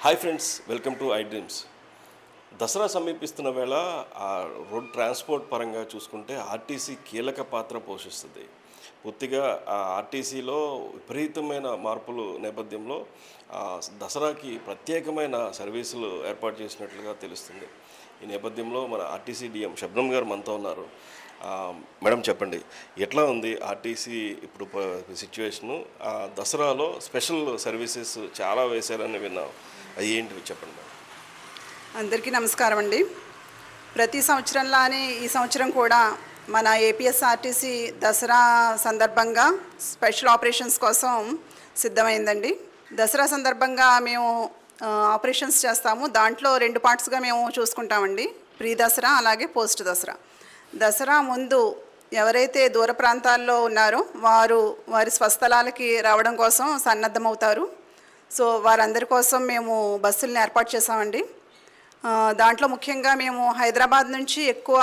Hi friends, welcome to I dreams. Dasara సమీపిస్తున్న వేళ road transport పరంగా చూసుకుంటే ఆర్టీసీ కీలక పాత్ర పోషిస్తుంది. పూర్తిగా ఆర్టీసీలో విపరీతమైన మార్పులు నేపథ్యంలో దసరాకి ప్రత్యేకమైన సర్వీసులు ఏర్పాటు చేసినట్లుగా తెలుస్తుంది. ఈ నేపథ్యంలో మన ఆర్టీసీ డిఎం శబ్నం గారు మనతో ఉన్నారు. మేడం, చెప్పండి, ఎట్లా ఉంది ఆర్టీసీ ఇప్పుడు సిచ్యువేషను? దసరాలో స్పెషల్ సర్వీసెస్ చాలా వేశారని విన్నాం, అది ఏంటివి చెప్పండి మేడం. అందరికీ నమస్కారం అండి. ప్రతి సంవత్సరంలానే ఈ సంవత్సరం కూడా మన ఏపీఎస్ఆర్టీసీ దసరా సందర్భంగా స్పెషల్ ఆపరేషన్స్ కోసం సిద్ధమైందండి. దసరా సందర్భంగా మేము ఆపరేషన్స్ చేస్తాము. దాంట్లో 2 పార్ట్స్గా మేము చూసుకుంటామండి, ప్రీ దసరా అలాగే పోస్ట్ దసరా. దసరా ముందు ఎవరైతే దూర ప్రాంతాల్లో ఉన్నారో వారి స్వస్థలాలకి రావడం కోసం సన్నద్ధమవుతారు. సో వారందరి కోసం మేము బస్సులను ఏర్పాటు చేసామండి. దాంట్లో ముఖ్యంగా మేము హైదరాబాద్ నుంచి ఎక్కువ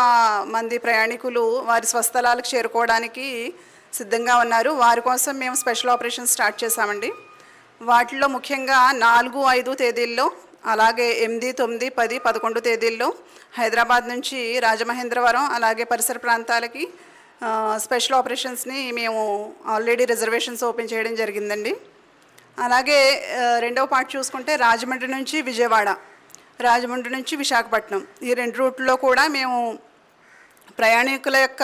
మంది ప్రయాణికులు వారి స్వస్థలాలకు చేరుకోవడానికి సిద్ధంగా ఉన్నారు. వారి కోసం మేము స్పెషల్ ఆపరేషన్ స్టార్ట్ చేసామండి. వాటిలో ముఖ్యంగా 4, 5 తేదీల్లో, అలాగే 8, 9, 10, 11 తేదీల్లో హైదరాబాద్ నుంచి రాజమహేంద్రవరం అలాగే పరిసర ప్రాంతాలకి స్పెషల్ ఆపరేషన్స్ని మేము ఆల్రెడీ రిజర్వేషన్స్ ఓపెన్ చేయడం జరిగిందండి. అలాగే రెండవ పార్ట్ చూసుకుంటే రాజమండ్రి నుంచి విజయవాడ, రాజమండ్రి నుంచి విశాఖపట్నం, ఈ 2 రూట్లలో కూడా మేము ప్రయాణికుల యొక్క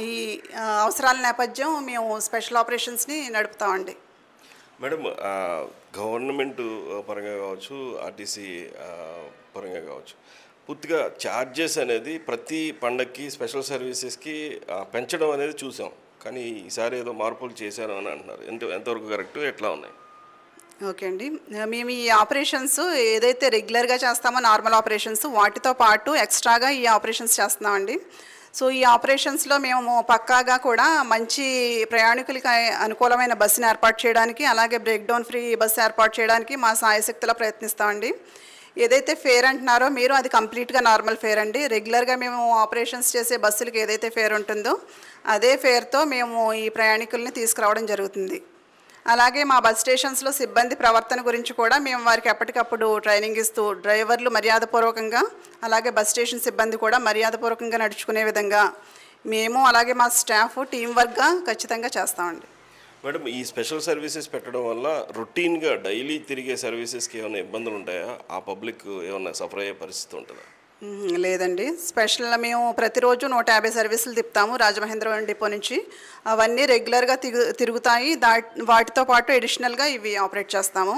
ఈ అవసరాల నేపథ్యం మేము స్పెషల్ ఆపరేషన్స్ని నడుపుతామండి. మేడం, గవర్నమెంట్ పరంగా కావచ్చు, ఆర్టీసీ పరంగా కావచ్చు, పూర్తిగా ఛార్జెస్ అనేది ప్రతి పండగకి స్పెషల్ సర్వీసెస్కి పెంచడం అనేది చూసాం. కానీ ఈసారి ఏదో మార్పులు చేశారు అని అంటున్నారు, ఎంతవరకు కరెక్ట్, ఎట్లా ఉన్నాయి? ఓకే అండి, మేము ఈ ఆపరేషన్స్ ఏదైతే రెగ్యులర్గా చేస్తామో నార్మల్ ఆపరేషన్స్, వాటితో పాటు ఎక్స్ట్రాగా ఈ ఆపరేషన్స్ చేస్తున్నామండి. సో ఈ ఆపరేషన్స్లో మేము పక్కాగా కూడా మంచి ప్రయాణికులకి అనుకూలమైన బస్సుని ఏర్పాటు చేయడానికి, అలాగే బ్రేక్డౌన్ ఫ్రీ బస్సు ఏర్పాటు చేయడానికి మా సాయశక్తిలో ప్రయత్నిస్తామండి. ఏదైతే ఫేర్ అంటున్నారో మీరు, అది కంప్లీట్గా నార్మల్ ఫేర్ అండి. రెగ్యులర్గా మేము ఆపరేషన్స్ చేసే బస్సులకి ఏదైతే ఫేర్ ఉంటుందో అదే ఫేర్తో మేము ఈ ప్రయాణికుల్ని తీసుకురావడం జరుగుతుంది. అలాగే మా బస్ స్టేషన్స్లో సిబ్బంది ప్రవర్తన గురించి కూడా మేము వారికి ఎప్పటికప్పుడు ట్రైనింగ్ ఇస్తూ, డ్రైవర్లు మర్యాదపూర్వకంగా అలాగే బస్ స్టేషన్ సిబ్బంది కూడా మర్యాదపూర్వకంగా నడుచుకునే విధంగా మేము అలాగే మా స్టాఫ్ టీం వర్క్గా ఖచ్చితంగా చేస్తామండి. మేడం, ఈ స్పెషల్ సర్వీసెస్ పెట్టడం వల్ల రొటీన్గా డైలీ తిరిగే సర్వీసెస్కి ఏమైనా ఇబ్బందులు ఉంటాయా? ఆ పబ్లిక్ ఏమైనా సఫర్ అయ్యే పరిస్థితి ఉంటుందా? లేదండి, స్పెషల్ మేము ప్రతిరోజు 150 సర్వీసులు తిప్పుతాము రాజమహేంద్రవరం డిపో నుంచి. అవన్నీ రెగ్యులర్గా తిరుగుతాయి. వాటితో పాటు అడిషనల్గా ఇవి ఆపరేట్ చేస్తాము.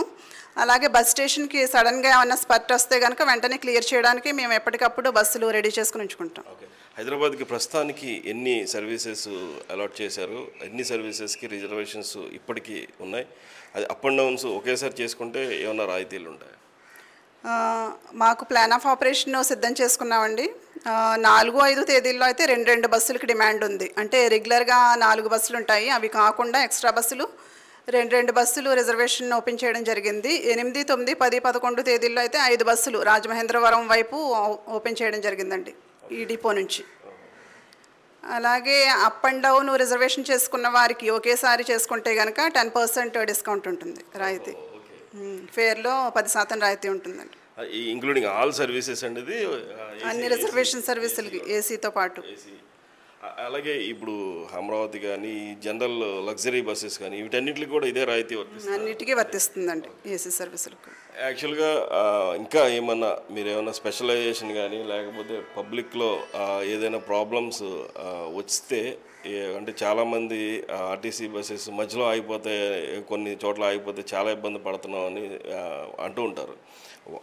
అలాగే బస్ స్టేషన్కి సడన్గా ఏమైనా స్పర్ట్ వస్తే కనుక వెంటనే క్లియర్ చేయడానికి మేము ఎప్పటికప్పుడు బస్సులు రెడీ చేసుకుని ఉంచుకుంటాం. హైదరాబాద్కి ప్రస్తుతానికి ఎన్ని సర్వీసెస్ అలాట్ చేశారు? ఎన్ని సర్వీసెస్కి రిజర్వేషన్స్ ఇప్పటికీ ఉన్నాయి? అది అప్ అండ్ డౌన్స్ ఒకేసారి చేసుకుంటే ఏమైనా రాయితీలు ఉంటాయి? మాకు ప్లాన్ ఆఫ్ ఆపరేషన్ సిద్ధం చేసుకున్నామండి. 4, 5 తేదీల్లో అయితే 2 బస్సులకి డిమాండ్ ఉంది. అంటే రెగ్యులర్గా 4 బస్సులు ఉంటాయి, అవి కాకుండా ఎక్స్ట్రా బస్సులు 2 బస్సులు రిజర్వేషన్ ఓపెన్ చేయడం జరిగింది. 8, 9, 10, 11 తేదీల్లో అయితే 5 బస్సులు రాజమహేంద్రవరం వైపు ఓపెన్ చేయడం జరిగిందండి ఈ డిపో నుంచి. అలాగే అప్ అండ్ డౌన్ రిజర్వేషన్ చేసుకున్న వారికి ఒకేసారి చేసుకుంటే కనుక 10% డిస్కౌంట్ ఉంటుంది, రాయితీ. ఫేర్లో 10% రాయితీ ఉంటుందండి, ఇంక్లూడింగ్ ఆల్ సర్వీసెస్ అనేది అన్ని రిజర్వేషన్ సర్వీసులకి ఏసీతో పాటు. అలాగే ఇప్పుడు అమరావతి కానీ జనరల్ లగ్జరీ బస్సెస్ కానీ వీటన్నిటికి కూడా ఇదే రాయితీ వర్తిస్తుంది? అన్నిటికీ వర్తిస్తుందండి ఏసీ సర్వీసులకు. యాక్చువల్గా ఇంకా ఏమన్నా మీరు ఏమైనా స్పెషలైజేషన్ కానీ లేకపోతే పబ్లిక్లో ఏదైనా ప్రాబ్లమ్స్ వస్తే, అంటే చాలామంది ఆర్టీసీ బస్సెస్ మధ్యలో ఆగిపోతే, కొన్ని చోట్ల ఆగిపోతే చాలా ఇబ్బంది పడుతున్నామని అంటూ ఉంటారు.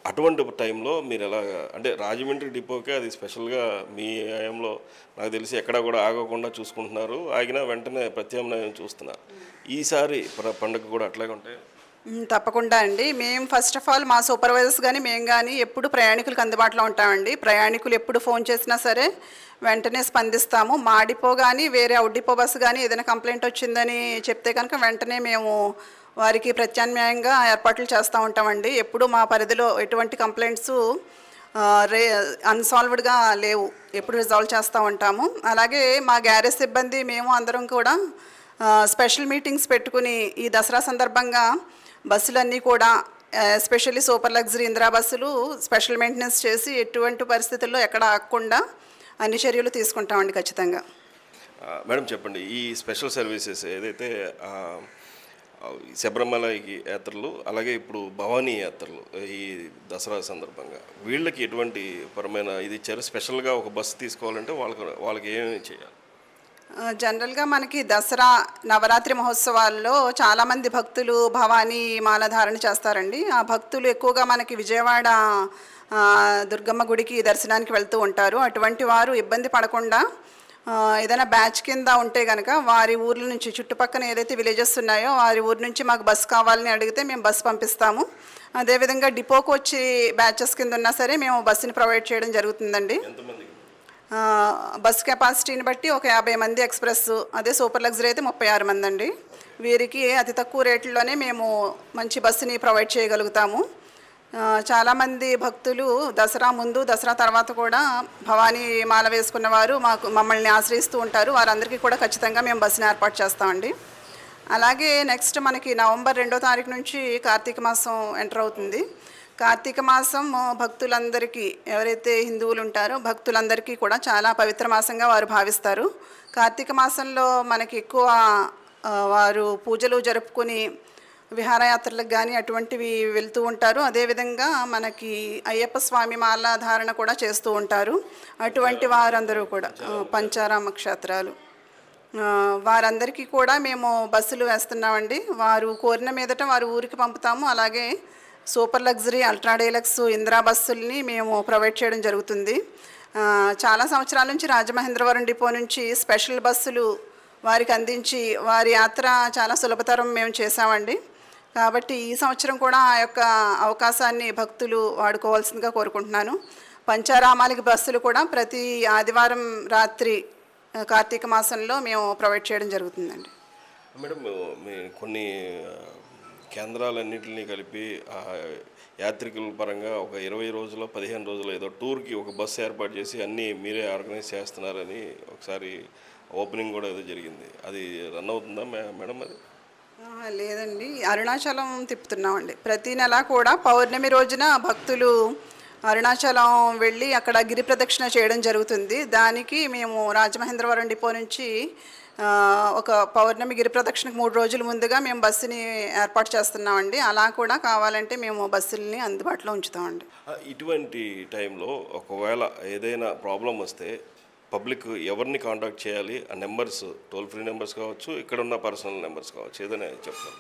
అటువంటి టైంలో మీరు ఎలాగా, అంటే రాజమండ్రి డిపోకే అది స్పెషల్గా మీ హయాంలో నాకు తెలిసి ఎక్కడా కూడా ఆగకుండా చూసుకుంటున్నారు, ఆగినా వెంటనే ప్రత్యామ్నాయం చూస్తున్నారు. ఈసారి పండుగ కూడా అట్లాగే ఉంటాయి? తప్పకుండా అండి. మేము ఫస్ట్ ఆఫ్ ఆల్ మా సూపర్వైజర్స్ కానీ మేము కానీ ఎప్పుడు ప్రయాణికులకు అందుబాటులో ఉంటామండి. ప్రయాణికులు ఎప్పుడు ఫోన్ చేసినా సరే వెంటనే స్పందిస్తాము. మా డిపో కానీ వేరే అవుట్ డిపో బస్సు కానీ ఏదైనా కంప్లైంట్ వచ్చిందని చెప్తే కనుక వెంటనే మేము వారికి ప్రత్యామ్నాయంగా ఏర్పాట్లు చేస్తూ ఉంటామండి. ఎప్పుడు మా పరిధిలో ఎటువంటి కంప్లైంట్స్ అన్సాల్వ్డ్గా లేవు, ఎప్పుడు రిజాల్వ్ చేస్తూ ఉంటాము. అలాగే మా గ్యారేజ్ సిబ్బంది మేము అందరం కూడా స్పెషల్ మీటింగ్స్ పెట్టుకుని ఈ దసరా సందర్భంగా బస్సులన్నీ కూడా ఎస్పెషల్లీ సూపర్ లగ్జరీ ఇందిరా బస్సులు స్పెషల్ మెయింటెనెన్స్ చేసి ఎటువంటి పరిస్థితుల్లో ఎక్కడ ఆగకుండా అన్ని చర్యలు తీసుకుంటామండి ఖచ్చితంగా. మేడం చెప్పండి, ఈ స్పెషల్ సర్వీసెస్ ఏదైతే శబరిమల యాత్రలు అలాగే ఇప్పుడు భవానీ యాత్రలు ఈ దసరా సందర్భంగా వీళ్ళకి ఎటువంటి పరమైన ఇది ఇచ్చారు? స్పెషల్గా ఒక బస్సు తీసుకోవాలంటే వాళ్ళకి ఏమేమి చేయాలి? జనరల్గా మనకి దసరా నవరాత్రి మహోత్సవాల్లో చాలామంది భక్తులు భవానీ మాలధారణ చేస్తారండి. ఆ భక్తులు ఎక్కువగా మనకి విజయవాడ దుర్గమ్మ గుడికి దర్శనానికి వెళ్తూ ఉంటారు. అటువంటి వారు ఇబ్బంది పడకుండా ఏదైనా బ్యాచ్ కింద ఉంటే కనుక వారి ఊర్ల నుంచి చుట్టుపక్కల ఏదైతే విలేజెస్ ఉన్నాయో వారి ఊరి నుంచి మాకు బస్సు కావాలని అడిగితే మేము బస్సు పంపిస్తాము. అదేవిధంగా డిపోకు వచ్చి బ్యాచెస్ కింద ఉన్నా సరే మేము బస్సుని ప్రొవైడ్ చేయడం జరుగుతుందండి. బస్ కెపాసిటీని బట్టి ఒక 50 మంది ఎక్స్ప్రెస్, అదే సూపర్ లగ్జరీ అయితే 36 మంది అండి. వీరికి అతి తక్కువ రేట్లలోనే మేము మంచి బస్సుని ప్రొవైడ్ చేయగలుగుతాము. చాలామంది భక్తులు దసరా ముందు దసరా తర్వాత కూడా భవానీ మాల వేసుకున్న వారు మమ్మల్ని ఆశ్రయిస్తూ ఉంటారు. వారందరికీ కూడా ఖచ్చితంగా మేము బస్సుని ఏర్పాటు చేస్తామండి. అలాగే నెక్స్ట్ మనకి నవంబర్ 2వ తారీఖు నుంచి కార్తీక మాసం ఎంటర్ అవుతుంది. కార్తీక మాసం భక్తులందరికీ, ఎవరైతే హిందువులు ఉంటారో భక్తులందరికీ కూడా చాలా పవిత్ర మాసంగా వారు భావిస్తారు. కార్తీక మాసంలో మనకి ఎక్కువ వారు పూజలు జరుపుకొని విహారయాత్రలకు కానీ అటువంటివి వెళ్తూ ఉంటారు. అదేవిధంగా మనకి అయ్యప్ప స్వామి మాల ధారణ కూడా చేస్తూ ఉంటారు. అటువంటి వారందరూ కూడా పంచారామ క్షేత్రాలు వారందరికీ కూడా మేము బస్సులు వేస్తున్నామండి. వారు కోరిన మీదట వారు ఊరికి పంపుతాము. అలాగే super luxury ultra deluxe Indira బస్సుల్ని మేము ప్రొవైడ్ చేయడం జరుగుతుంది. చాలా సంవత్సరాల నుంచి రాజమహేంద్రవరం డిపో నుంచి స్పెషల్ బస్సులు వారికి అందించి వారి యాత్ర చాలా సులభతరం మేము చేశామండి. కాబట్టి ఈ సంవత్సరం కూడా ఆ యొక్క అవకాశాన్ని భక్తులు వాడుకోవాల్సిందిగా కోరుకుంటున్నాను. పంచారామాలకి బస్సులు కూడా ప్రతి ఆదివారం రాత్రి కార్తీక మాసంలో మేము ప్రొవైడ్ చేయడం జరుగుతుందండి. మేడం, కొన్ని కేంద్రాలన్నింటినీ కలిపి యాత్రికుల పరంగా ఒక 20 రోజులు 15 రోజులు ఏదో టూర్కి ఒక బస్సు ఏర్పాటు చేసి అన్నీ మీరే ఆర్గనైజ్ చేస్తున్నారని ఒకసారి ఓపెనింగ్ కూడా ఏదో జరిగింది. అది రన్ అవుతుందా మేడం? అది లేదండి, అరుణాచలం తిప్పుతున్నామండి. ప్రతి నెల కూడా పౌర్ణమి రోజున భక్తులు అరుణాచలం వెళ్ళి అక్కడ గిరి ప్రదక్షిణ చేయడం జరుగుతుంది. దానికి మేము రాజమహేంద్రవరం డిపో నుంచి ఒక పౌర్ణమి గిరి ప్రదక్షిణకు 3 రోజుల ముందుగా మేము బస్సుని ఏర్పాటు చేస్తున్నామండి. అలా కూడా కావాలంటే మేము బస్సుల్ని అందుబాటులో ఉంచుతామండి. ఇటువంటి టైంలో ఒకవేళ ఏదైనా ప్రాబ్లం వస్తే పబ్లిక్ ఎవరిని కాంటాక్ట్ చేయాలి? ఆ నెంబర్స్ టోల్ ఫ్రీ నెంబర్స్ కావచ్చు, ఇక్కడ ఉన్న పర్సనల్ నెంబర్స్ కావచ్చు, ఏదైనా చెప్తాను.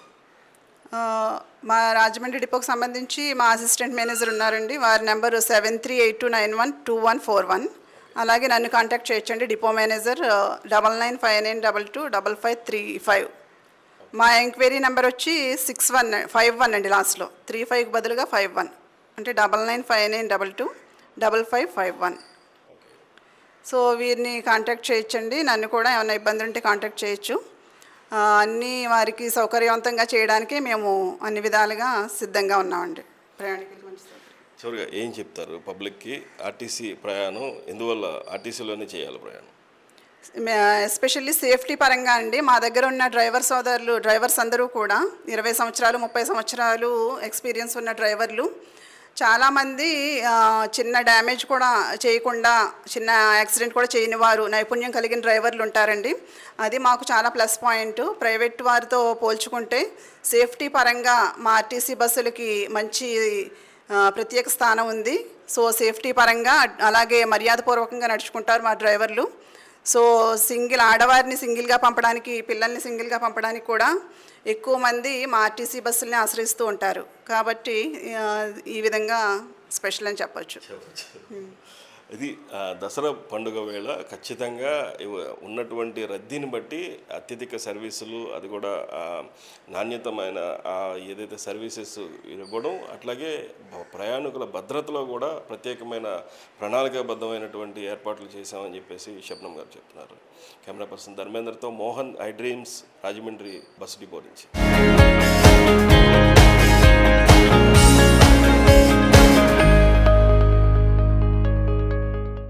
మా రాజమండ్రి డిపోకి సంబంధించి మా అసిస్టెంట్ మేనేజర్ ఉన్నారండి. వారి నెంబరు 7382912141. అలాగే నన్ను కాంటాక్ట్ చేయొచ్చండి. Depot manager 9959925535. మా ఎంక్వైరీ నెంబర్ వచ్చి 6151 అండి. లాస్ట్లో 35కి బదులుగా 51 అంటే 9959925551. సో వీరిని కాంటాక్ట్ చేయొచ్చండి. నన్ను కూడా ఏమైనా ఇబ్బంది ఉంటే కాంటాక్ట్ చేయొచ్చు. అన్నీ వారికి సౌకర్యవంతంగా చేయడానికే మేము అన్ని విధాలుగా సిద్ధంగా ఉన్నామండి. ప్రయాణికులకు మంచి చివరిగా ఏం చెప్తారు పబ్లిక్కి? ఆర్టీసీ ప్రయాణం ఎందువల్ల ఆర్టీసీలోనే చేయాలి ప్రయాణం? ఎస్పెషల్లీ సేఫ్టీ పరంగా అండి. మా దగ్గర ఉన్న డ్రైవర్స్ అందరూ కూడా 20 సంవత్సరాలు 30 సంవత్సరాలు ఎక్స్పీరియన్స్ ఉన్న డ్రైవర్లు. చాలామంది చిన్న డ్యామేజ్ కూడా చేయకుండా, చిన్న యాక్సిడెంట్ కూడా చేయని వారు, నైపుణ్యం కలిగిన డ్రైవర్లు ఉంటారండి. అది మాకు చాలా ప్లస్ పాయింట్. ప్రైవేట్ వారితో పోల్చుకుంటే సేఫ్టీ పరంగా మా ఆర్టీసీ బస్సులకి మంచి ప్రత్యేక స్థానం ఉంది. సో సేఫ్టీ పరంగా అలాగే మర్యాదపూర్వకంగా నడుచుకుంటారు మా డ్రైవర్లు. సో ఆడవారిని సింగిల్గా పంపడానికి, పిల్లల్ని సింగిల్గా పంపడానికి కూడా ఎక్కువ మంది మా ఆర్టీసీ బస్సుల్ని ఆశ్రయిస్తూ ఉంటారు. కాబట్టి ఈ విధంగా స్పెషల్ అని చెప్పచ్చు. ఇది దసరా పండుగ వేళ ఖచ్చితంగా ఉన్నటువంటి రద్దీని బట్టి అత్యధిక సర్వీసులు, అది కూడా నాణ్యతమైన ఏదైతే సర్వీసెస్ ఇవ్వడం, అట్లాగే ప్రయాణికుల భద్రతలో కూడా ప్రత్యేకమైన ప్రణాళికాబద్ధమైనటువంటి ఏర్పాట్లు చేశామని చెప్పేసి శబ్నం గారు చెప్తున్నారు. కెమెరా పర్సన్ ధర్మేందర్తో Mohan, I dreams, Rajahmundry bus depot నుంచి.